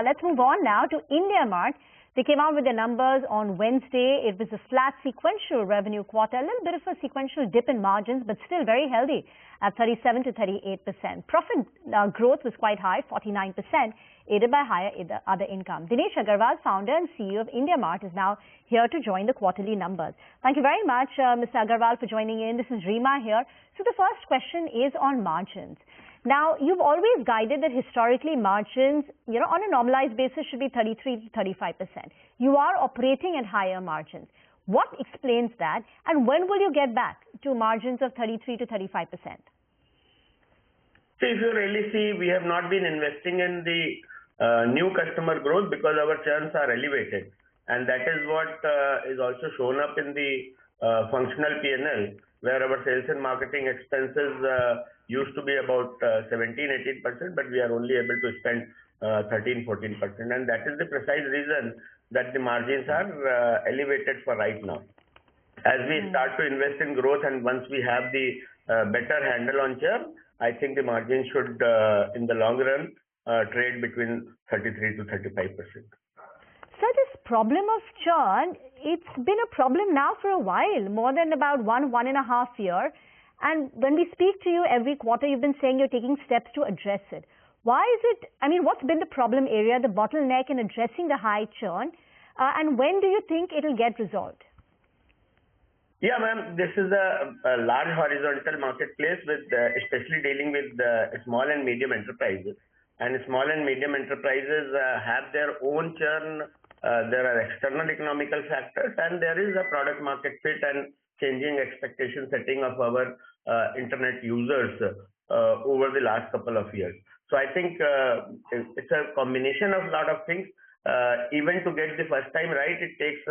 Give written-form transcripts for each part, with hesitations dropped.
let's move on now to IndiaMART. They came out with their numbers on Wednesday. It was a flat sequential revenue quarter, a little bit of a sequential dip in margins, but still very healthy at 37 to 38%. Profit growth was quite high, 49%, aided by higher other income. Dinesh Agarwal, founder and CEO of IndiaMART, is now here to join the quarterly numbers. Thank you very much, Mr. Agarwal, for joining in. This is Reema here. So the first question is on margins. Now, you've always guided that historically margins, on a normalized basis should be 33 to 35%. You are operating at higher margins. What explains that, and when will you get back to margins of 33 to 35%? See, if you really see, we have not been investing in the new customer growth because our churns are elevated. And that is what is also shown up in the functional P&L, where our sales and marketing expenses used to be about 17-18%, but we are only able to spend 13-14%. And that is the precise reason that the margins are elevated for right now. As we start to invest in growth, and once we have the better handle on churn, I think the margin should, in the long run, trade between 33 to 35%. So this problem of churn, it's been a problem now for a while, more than about 1.5 years. And when we speak to you every quarter, you've been saying you're taking steps to address it. Why is it, what's been the problem area, the bottleneck in addressing the high churn? And when do you think it'll get resolved? Yeah, ma'am, this is a large horizontal marketplace with especially dealing with small and medium enterprises. And small and medium enterprises have their own churn. There are external economical factors, and there is a product market fit and changing expectation setting of our internet users over the last couple of years. So I think it's a combination of a lot of things. Even to get the first time right, it takes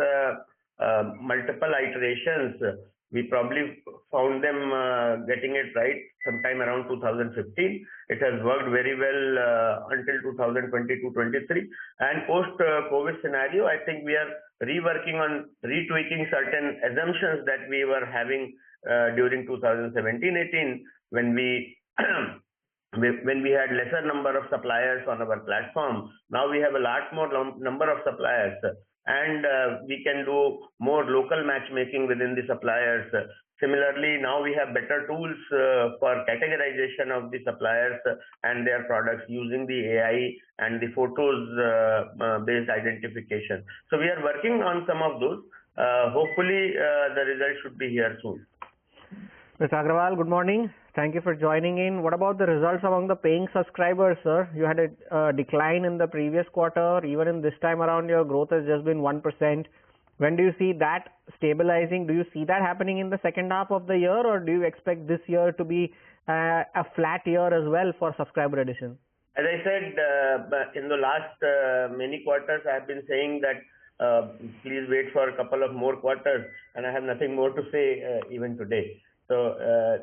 multiple iterations. We probably found them getting it right sometime around 2015. It has worked very well until 2022-23. And post-COVID scenario, I think we are reworking on retweaking certain assumptions that we were having during 2017-18 when we when we had lesser number of suppliers on our platform. Now we have a lot more number of suppliers. And we can do more local matchmaking within the suppliers. Similarly, now we have better tools for categorization of the suppliers and their products using the AI and the photos-based identification. So we are working on some of those. Hopefully, the result should be here soon. Mr. Agarwal, good morning. Thank you for joining in. What about the results among the paying subscribers, sir? You had a decline in the previous quarter. Even in this time around, your growth has just been 1%. When do you see that stabilizing? Do you see that happening in the second half of the year, or do you expect this year to be a flat year as well for subscriber addition? As I said, in the last many quarters, I have been saying that please wait for a couple of more quarters, and I have nothing more to say even today. So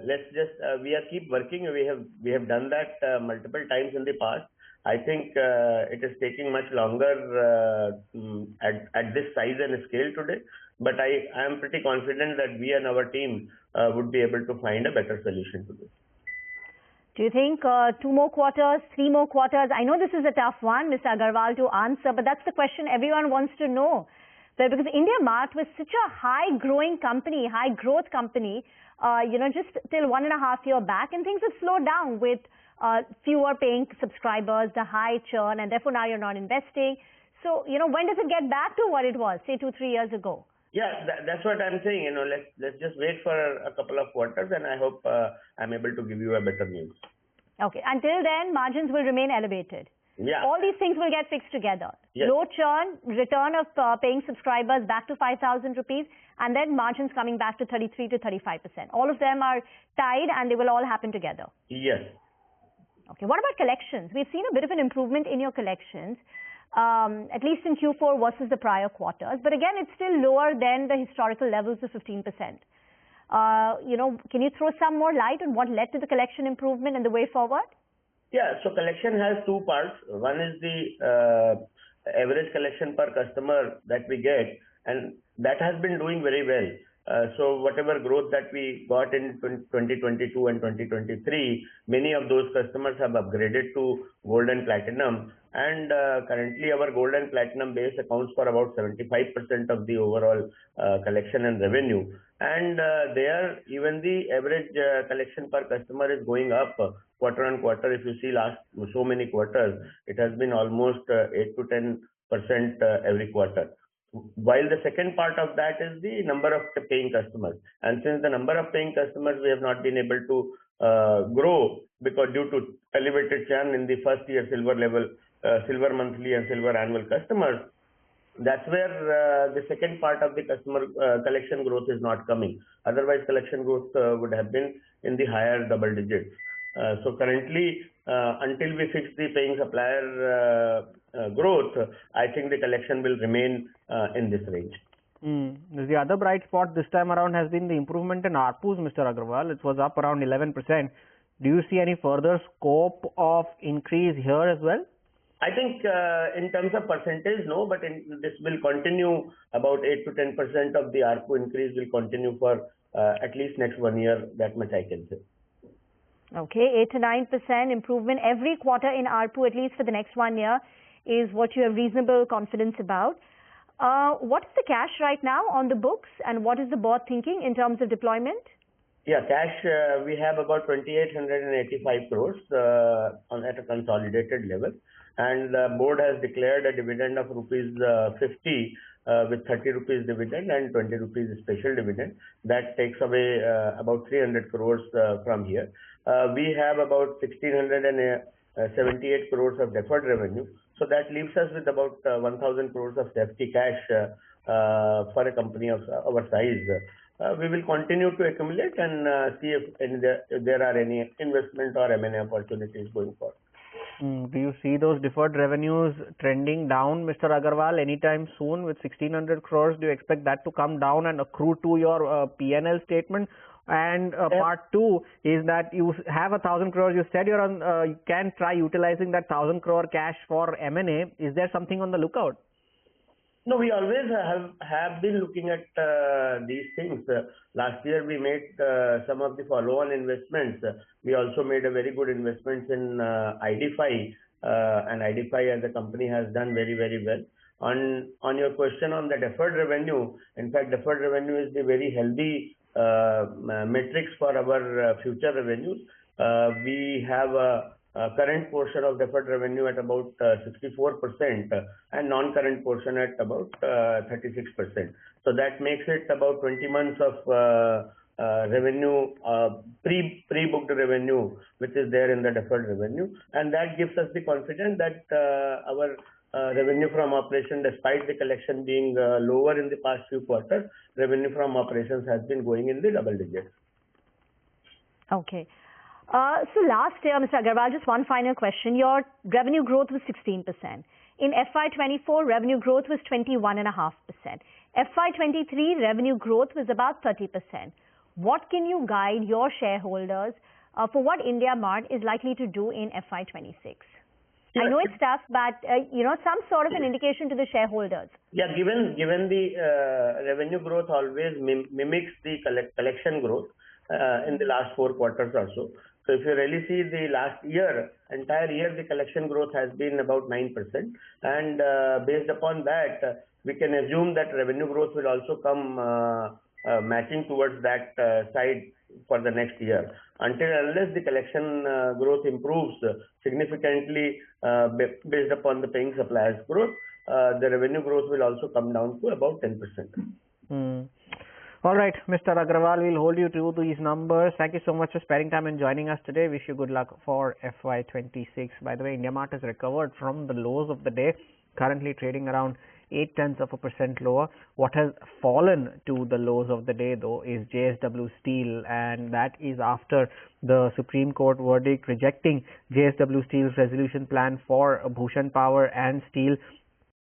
let's just we are keep working. We have done that multiple times in the past. I think it is taking much longer at this size and scale today. But I am pretty confident that we and our team would be able to find a better solution to this. Do you think 2 more quarters, 3 more quarters? I know this is a tough one, Mr. Agarwal, to answer, but that's the question everyone wants to know. So because IndiaMART was such a high-growing company, high-growth company, just till 1.5 years back, and things have slowed down with fewer paying subscribers, the high churn, and therefore now you're not investing. So, when does it get back to what it was, say 2-3 years ago? Yeah, that's what I'm saying. Let's just wait for a couple of quarters, and I hope I'm able to give you a better news. Okay. Until then, margins will remain elevated. Yeah. All these things will get fixed together. Yes. Low churn, return of paying subscribers back to 5,000 rupees, and then margins coming back to 33 to 35%. All of them are tied, and they will all happen together. Yes. Okay. What about collections? We've seen a bit of an improvement in your collections, at least in Q4 versus the prior quarters. But again, it's still lower than the historical levels of 15%. Can you throw some more light on what led to the collection improvement and the way forward? Yeah, so collection has 2 parts. One is the average collection per customer that we get, and that has been doing very well. So whatever growth that we got in 2022 and 2023, many of those customers have upgraded to gold and platinum. And currently our gold and platinum base accounts for about 75% of the overall collection and revenue. And there even the average collection per customer is going up quarter on quarter. If you see last so many quarters, it has been almost 8 to 10% every quarter. While the second part of that is the number of paying customers, and since the number of paying customers we have not been able to grow because due to elevated churn in the first year silver monthly and silver annual customers, that's where the second part of the customer collection growth is not coming. Otherwise collection growth would have been in the higher double digits. So currently until we fix the paying supplier growth, I think the collection will remain in this range. The other bright spot this time around has been the improvement in ARPUs, Mr. Agarwal. It was up around 11%. Do you see any further scope of increase here as well? I think in terms of percentage, no, but this will continue. About 8 to 10% of the ARPU increase will continue for at least next 1 year. That much I can say. Okay, 8 to 9% improvement every quarter in ARPU, at least for the next 1 year, is what you have reasonable confidence about. What is the cash right now on the books, and what is the board thinking in terms of deployment? Yeah, cash, we have about 2,885 crores at a consolidated level, and the board has declared a dividend of rupees 50 with 30 rupees dividend and 20 rupees special dividend. That takes away about 300 crores from here. We have about 1,678 crores of deferred revenue. So that leaves us with about 1,000 crores of safety cash for a company of our size. We will continue to accumulate and see if there are any investment or M&A opportunities going forward. Do you see those deferred revenues trending down, Mr. Agarwal, anytime soon with 1,600 crores? Do you expect that to come down and accrue to your P&L statement? And part two is that you have 1,000 crores. You said you can try utilizing that 1,000 crore cash for M&A. Is there something on the lookout? No, we always have been looking at these things. Last year we made some of the follow-on investments. We also made a very good investment in ID5, and ID5 as a company has done very, very well. On your question on the deferred revenue, in fact, deferred revenue is the very healthy metrics for our future revenues. We have a current portion of deferred revenue at about 64% and non-current portion at about 36%. So that makes it about 20 months of revenue, pre-booked revenue, which is there in the deferred revenue, and that gives us the confidence that our revenue from operation, despite the collection being lower in the past few quarters, revenue from operations has been going in the double digits. Okay. So last year, Mr. Agarwal, just one final question. Your revenue growth was 16%. In FY24, revenue growth was 21.5%. FY23, revenue growth was about 30%. What can you guide your shareholders for what IndiaMART is likely to do in FY26? I know it's tough, but some sort of an indication to the shareholders. Yeah, given the revenue growth always mimics the collection growth in the last 4 quarters or so. So if you really see the last year, entire year, the collection growth has been about 9%, and based upon that, we can assume that revenue growth will also come matching towards that side for the next year. Unless the collection growth improves significantly based upon the paying suppliers growth, the revenue growth will also come down to about 10%. All right, Mr. Agarwal, we'll hold you to these numbers. Thank you so much for sparing time and joining us today. Wish you good luck for FY26. By the way, IndiaMART has recovered from the lows of the day, currently trading around 0.8% lower. What has fallen to the lows of the day, though, is JSW Steel, and that is after the Supreme Court verdict rejecting JSW Steel's resolution plan for Bhushan Power and Steel